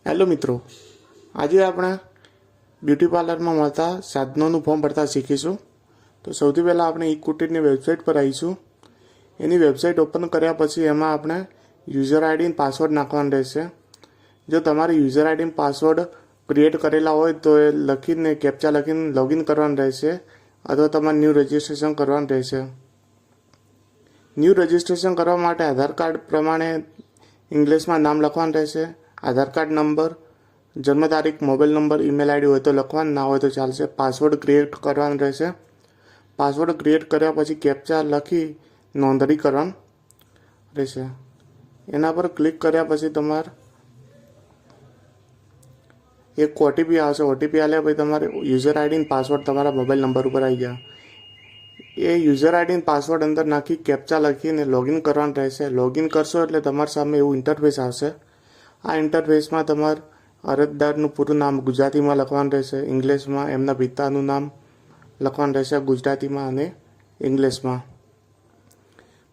Hello મિત્રો, આજે આપણે બ્યુટી પાર્લરમાં મળતા સાધનોનું ફોર્મ ભરતા શીખીશું. તો સૌથી પહેલાં આપણે ઇ-કુટીરની વેબસાઇટ પર આવીશું. એની વેબસાઇટ ઓપન કર્યા પછી એમાં આપણે યુઝર આઈડી અને પાસવર્ડ નાખવાનું રહેશે. જો તમારે યુઝર આઈડી અને પાસવર્ડ ક્રિએટ કરેલા હોય તો એ લખીને કેપ્ચા લખીને લોગિન કરવાનું રહેશે અથવા તમારે ન્યૂ રજિસ્ટ્રેશન કરવાનું રહેશે. ન્યૂ રજિસ્ટ્રેશન કરવા માટે આધાર કાર્ડ પ્રમાણે ઇંગ્લિશમાં નામ લખવાનું રહેશે. આધાર કાર્ડ નંબર, જન્મ તારીખ, મોબાઈલ નંબર, ઈમેલ આઈડી હોય તો લખવાનું, ના હોય તો ચાલશે. પાસવર્ડ ક્રિએટ કરવાનું રહેશે. પાસવર્ડ ક્રિએટ કર્યા પછી કેપ્ચા લખી નોંધણી કરવાનું રહેશે. એના પર ક્લિક કર્યા પછી તમારે એક ઓટીપી આવશે. ઓટીપી આવ્યા પછી તમારે યુઝર આઈડી અને પાસવર્ડ તમારા મોબાઈલ નંબર ઉપર આવી જાય. એ યુઝર આઈડી અને પાસવર્ડ અંદર નાખી કેપ્ચા લખીને લોગિન કરવાનું રહેશે. લોગિન કરશો એટલે તમારી સામે એવું ઇન્ટરફેસ આવશે. આ ઇન્ટરફેસમાં તમારે અરજદારનું પૂરું નામ ગુજરાતીમાં લખવાનું રહેશે, ઇંગ્લિશમાં એમના પિતાનું નામ લખવાનું રહેશે ગુજરાતીમાં અને ઇંગ્લિશમાં.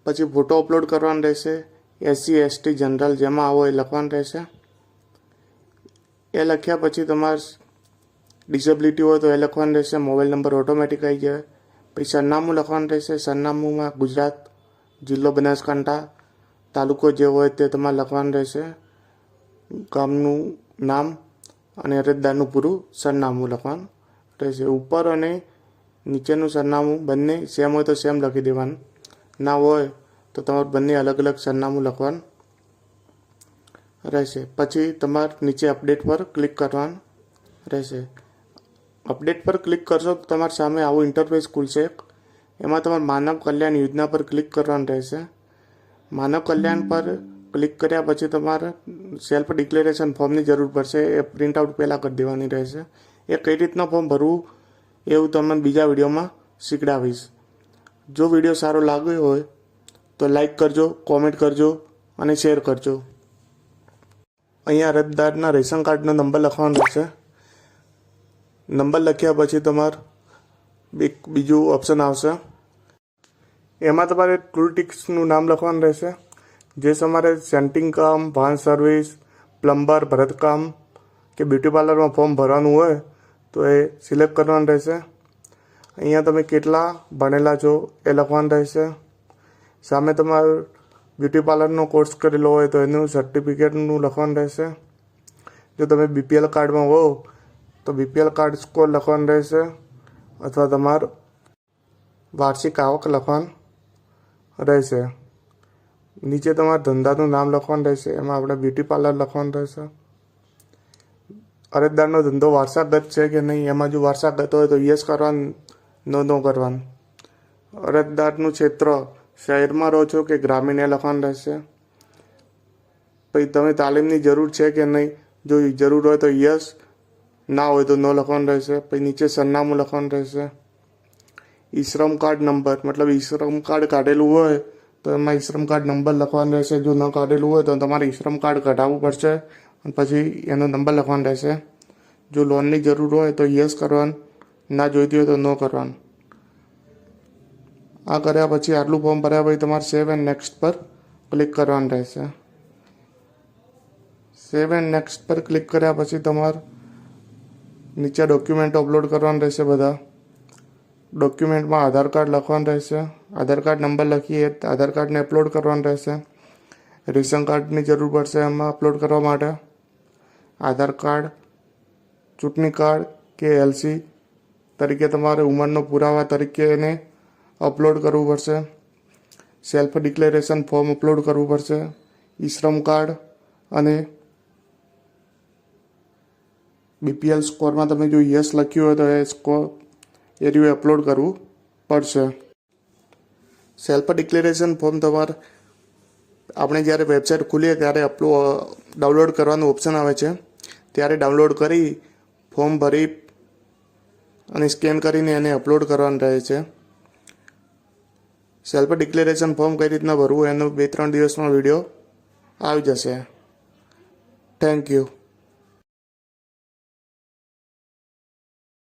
પછી ફોટો અપલોડ કરવાનો રહેશે. એસસી એસટી જનરલ જેમાં આવો એ લખવાનું રહેશે. એ લખ્યા પછી તમારે ડિસેબિલિટી હોય તો એ લખવાનું રહેશે. મોબાઈલ નંબર ઓટોમેટિક આવી જાય. પછી સરનામું લખવાનું રહેશે. સરનામુંમાં ગુજરાત, જિલ્લો બનાસકાંઠા, તાલુકો જે હોય તે તમારે લખવાનું રહેશે. ગામનું નામ અને અરજદારનું પૂરું સરનામું લખવાનું રહેશે. ઉપર અને નીચેનું સરનામું બંને સેમ હોય તો સેમ લખી દેવાનું, ના હોય તો તમારે બંને અલગ અલગ સરનામું લખવાનું રહેશે. પછી તમારે નીચે અપડેટ પર ક્લિક કરવાનું રહેશે. અપડેટ પર ક્લિક કરશો તો તમારી સામે આવું ઇન્ટરફેસ ખુલશે. એમાં તમારે માનવ કલ્યાણ યોજના પર ક્લિક કરવાનું રહેશે. માનવ કલ્યાણ પર ક્લિક કર્યા પછી તમારે સેલ્ફ ડિક્લેરેશન ફોર્મની જરૂર પડશે. એ પ્રિન્ટ આઉટ પહેલાં કરી દેવાની રહેશે. એ કઈ રીતના ફોર્મ ભરવું એવું તમને બીજા વિડીયોમાં શીખડાવીશ. જો વિડીયો સારો લાગ્યો હોય તો લાઈક કરજો, કોમેન્ટ કરજો અને શેર કરજો. અહીંયા અરજદારના રેશન કાર્ડનો નંબર લખવાનો રહેશે. નંબર લખ્યા પછી તમારે બીજું ઓપ્શન આવશે. એમાં તમારે ટૂલ ટિપ્સનું નામ લખવાનું રહેશે. જે તમારે સેન્ટિંગ કામ, વાહન સર્વિસ, પ્લમ્બર, ભરતકામ કે બ્યુટી પાર્લરમાં ફોર્મ ભરવાનું હોય તો એ સિલેક્ટ કરવાનું રહેશે. અહીંયા તમે કેટલા ભણેલા છો એ લખવાનું રહેશે. સામે તમારે બ્યુટી પાર્લરનો કોર્સ કરેલો હોય તો એનું સર્ટિફિકેટનું લખવાનું રહેશે. જો તમે બીપીએલ કાર્ડમાં હો તો બીપીએલ કાર્ડ સ્કોર લખવાનું રહેશે અથવા તમારું વાર્ષિક આવક લખવાનું રહેશે. નીચે તમારા ધંધાનું નામ લખવાનું રહેશે. એમાં આપણે બ્યુટી પાર્લર લખવાનું રહેશે. અરજદારનો ધંધો વારસાગત છે કે નહીં, એમાં જો વારસાગત હોય તો યસ કરવાનું, નો કરવાનું. અરજદારનું ક્ષેત્ર, શહેરમાં રહો છો કે ગ્રામીણ, એ લખવાનું રહેશે. પછી તમે તાલીમની જરૂર છે કે નહીં, જો જરૂર હોય તો યસ, ના હોય તો નો લખવાનું રહેશે. પછી નીચે સરનામું લખવાનું રહેશે. ઈ શ્રમ કાર્ડ નંબર, મતલબ ઈ શ્રમ કાર્ડ કાઢેલું હોય તો એમાં ઈ શ્રમ કાર્ડ નંબર લખવાનો રહેશે. જો ન કાઢેલું હોય તો તમારે ઈ શ્રમ કાર્ડ કઢાવવું પડશે અને પછી એનો નંબર લખવાનો રહેશે. જો લોનની જરૂર હોય તો યસ કરવાનું, ના જોઈતી હોય તો નો કરવાનું. આ કર્યા પછી આટલું ફોર્મ ભર્યા પછી તમારે સેવ એન્ડ નેક્સ્ટ પર ક્લિક કરવાનું રહેશે. સેવ એન્ડ નેક્સ્ટ પર ક્લિક કર્યા પછી તમારે નીચે ડોક્યુમેન્ટ અપલોડ કરવાનું રહેશે. બધા ડોક્યુમેન્ટમાં આધાર કાર્ડ લખવાનું રહેશે. આધાર કાર્ડ નંબર લખીએ આધાર કાર્ડને અપલોડ કરવાનું રહેશે. રેશન કાર્ડની જરૂર પડશે એમાં અપલોડ કરવા માટે. આધાર કાર્ડ, ચૂંટણી કાર્ડ કે એલસી તરીકે તમારે ઉંમરનો પુરાવા તરીકે એને અપલોડ કરવું પડશે. સેલ્ફ ડિક્લેરેશન ફોર્મ અપલોડ કરવું પડશે. ઈ શ્રમ કાર્ડ અને બીપીએલ સ્કોરમાં તમે જો યસ લખ્યું હોય તો એ સ્કોર એરિયું અપલોડ કરવું પડશે. સેલ્ફ ડિક્લેરેશન ફોર્મ તમારે આપણે જ્યારે વેબસાઇટ ખોલીએ ત્યારે ડાઉનલોડ કરવાનું ઓપ્શન આવે છે. ત્યારે ડાઉનલોડ કરી ફોર્મ ભરી અને સ્કેન કરીને એને અપલોડ કરવાનું રહે છે. સેલ્ફ ડિક્લેરેશન ફોર્મ કઈ રીતના ભરવું એનો 2-3 દિવસમાં વિડીયો આવી જશે. Thank you.